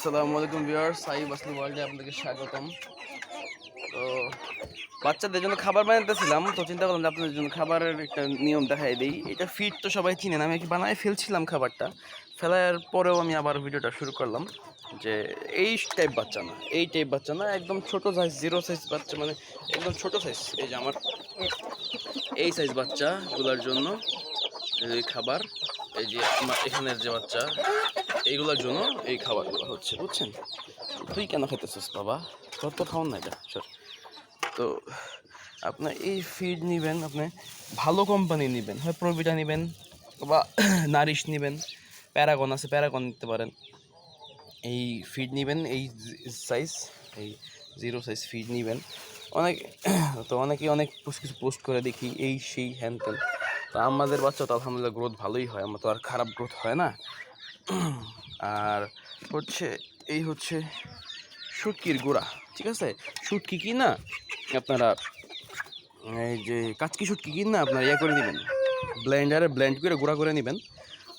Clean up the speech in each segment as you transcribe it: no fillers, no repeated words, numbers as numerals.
আসসালামু আলাইকুম ভিউয়ার্স, সাইব আসলি ওয়ার্ল্ডে আপনাদেরকে স্বাগতম। তো বাচ্চাদের জন্য খাবার বানাতেছিলাম, তো চিন্তা করলাম যে আপনাদের জন্য খাবারের একটা নিয়ম দেখাই দিই। এটা ফিড তো সবাই চিনেন, আমি বানায় ফেলছিলাম খাবারটা, ফেলার পরেও আমি আবার ভিডিওটা শুরু করলাম যে এই টাইপ বাচ্চা না, এই টাইপ বাচ্চা না, একদম ছোট সাইজ, জিরো সাইজ বাচ্চা, মানে একদম ছোট সাইজ। এই যে আমার এই সাইজ বাচ্চাগুলোর জন্য এই খাবার, এই যে আমার এখানের যে বাচ্চা, এইগুলোর জন্য এই খাবারগুলো হচ্ছে, বুঝছেন? তুই কেন খেতেছিস বাবা? তোর তো খাওয়ান না এটা, সর। তো আপনার এই ফিড নেবেন, আপনি ভালো কোম্পানি নেবেন, হয় প্রোভিটা নেবেন বা নারিশ নেবেন, প্যারাগন আছে, প্যারাগন নিতে পারেন। এই ফিড নেবেন, এই সাইজ, এই জিরো সাইজ ফিড নেবেন। অনেকে অনেক কিছু পোস্ট করে দেখি, এই সেই হ্যান ত্যান। তো আমাদের বাচ্চা তো আলহামদুলিল্লাহ গ্রোথ ভালোই হয়, আমার তো আর খারাপ গ্রোথ হয় না। আর হচ্ছে এই হচ্ছে শুটকির গুঁড়া, ঠিক আছে? শুটকি কি না আপনারা, এই যে কাচকি শুটকি কিন না আপনারা ইয়ে করে নেবেন, ব্লেন্ডারে ব্লেন্ড করে গুঁড়া করে নেবেন।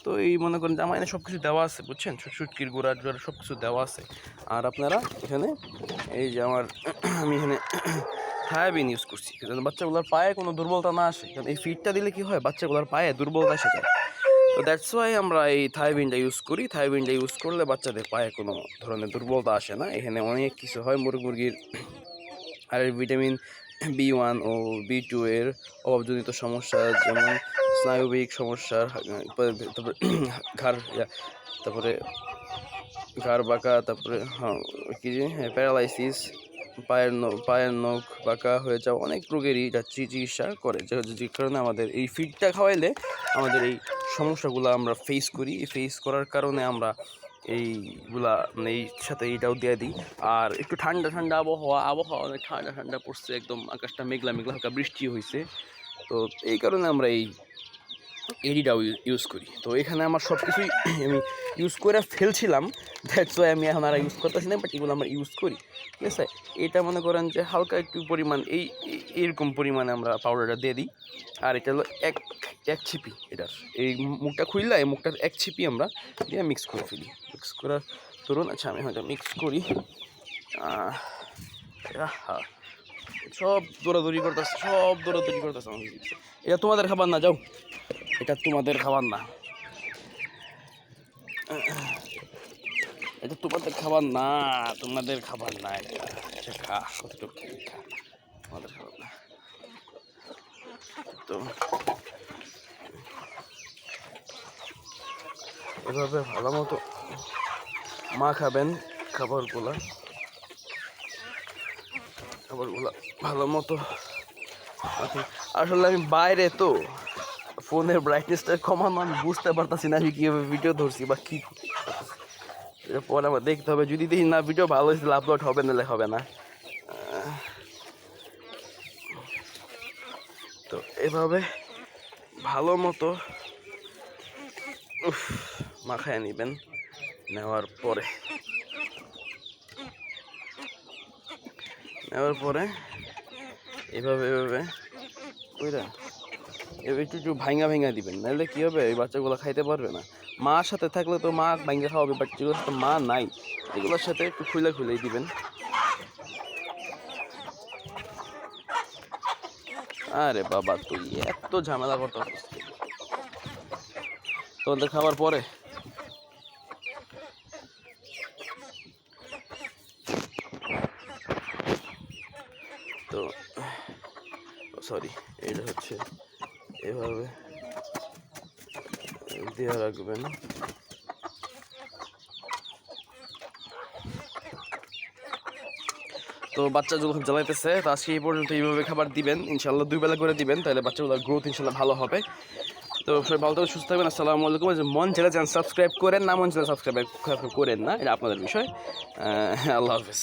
তো এই মনে করেন যে আমার এখানে সব কিছু দেওয়া আছে, বুঝছেন? শুটকির গুঁড়া সব কিছু দেওয়া আছে। আর আপনারা এখানে এই যে আমি এখানে থায়াবিন ইউজ করছি, যেন বাচ্চাগুলোর পায়ে কোনো দুর্বলতা না আসে। কারণ এই ফিডটা দিলে কি হয়, বাচ্চাগুলোর পায়ে দুর্বলতা এসে যায়। তো দ্যাটস ওয়াই আমরা এই থায়াবিনটা ইউজ করি। থায়াবিনটা ইউজ করলে বাচ্চাদের পায়ে কোনো ধরনের দুর্বলতা আসে না। এখানে অনেক কিছু হয়, মুরগির আর ভিটামিন B1 ও B2 এর অভাবজনিত সমস্যা, যেমন স্নায়বিক সমস্যা, তারপরে তারপরে ঘাড় বাঁকা, তারপরে কি যে প্যারালাইসিস, পায়ের নখ বাঁকা হয়ে যাওয়া, অনেক রোগেরই এটা চিকিৎসা করে, যে কারণে আমাদের এই ফিডটা খাওয়াইলে আমাদের এই সমস্যাগুলো আমরা ফেস করি। এই ফেস করার কারণে আমরা এইগুলা মানে এই সাথে এইটাও দিয়ে দিই। আর একটু ঠান্ডা ঠান্ডা আবহাওয়া অনেক ঠান্ডা পড়ছে, একদম আকাশটা মেঘলা হালকা বৃষ্টি হয়েছে। তো এই কারণে আমরা এই এডিটাও ইউজ করি। তো এখানে আমার সব কিছুই আমি ইউজ করে ফেলছিলাম, দ্যাটস ওয়াই আমি এখন আর ইউজ করতেছি না, বাট এগুলো আমরা ইউজ করি, ঠিক আছে? এটা মনে করেন যে হালকা একটু পরিমাণ এইরকম পরিমাণে আমরা পাউডারটা দিয়ে দিই। আর এটা হলো এক ছিপি, এটার এই মুখটা খুললে এই মুখটার এক ছিপি আমরা দিয়ে মিক্স করে ফেলি। মিক্স করার ধরুন, আচ্ছা আমি হয়তো মিক্স করি, সব দৌড়াদৌড়ি করতেছে এটা তোমাদের খাবার না, যাও, এটা তোমাদের খাবার না, এটা তোমাদের খাবার না, এটা খা, কতটুকু খা, তোমাদের খাবার না। তো এভাবে ভালো মতো খাবেন খাবারগুলা ভালো মতো। আসলে আমি বাইরে, তো ফোনের ব্রাইটনেসটা কমানো আমি বুঝতে পারতাছি না, আমি কীভাবে ভিডিও ধরছি বা কী পরে আমার দেখতে হবে। যদি দেখি না ভিডিও ভালো হয়েছে, আপলোড হবে, নাহলে হবে না। তো এভাবে ভালো মতো মাখায় নেবেন। নেওয়ার পরে এভাবে বুঝলেন, একটু ভাঙা দিবেন, নাহলে কী হবে, এই বাচ্চাগুলো খাইতে পারবে না। মার সাথে থাকলে তো মা ভাঙা খাওয়াবে, বাট যেগুলোর সাথে মা নাই, এগুলোর সাথে একটু খুলেই দিবেন। আরে বাবা, তুই এত ঝামেলা করতে পারছিস তোমাদের খাবার পরে? তো সরি, এটা হচ্ছে এভাবে দিয়ে রাখবেন। তো বাচ্চা যখন জ্বালাইতেছে, তো আজকে এই পর্যন্ত এইভাবে খাবার দিবেন, ইনশাল্লাহ 2 বেলা করে দিবেন, তাহলে বাচ্চাগুলোর গ্রোথ ইনশাল্লাহ ভালো হবে। তো সবাই ভালো থাকবেন, সুস্থ থাকবেন। আসসালামু আলাইকুম। মন ছেড়ে যান, সাবস্ক্রাইব করেন না, মন ছেড়ে সাবস্ক্রাইব করেন না, এটা আপনাদের বিষয়। আল্লাহ হাফেজ।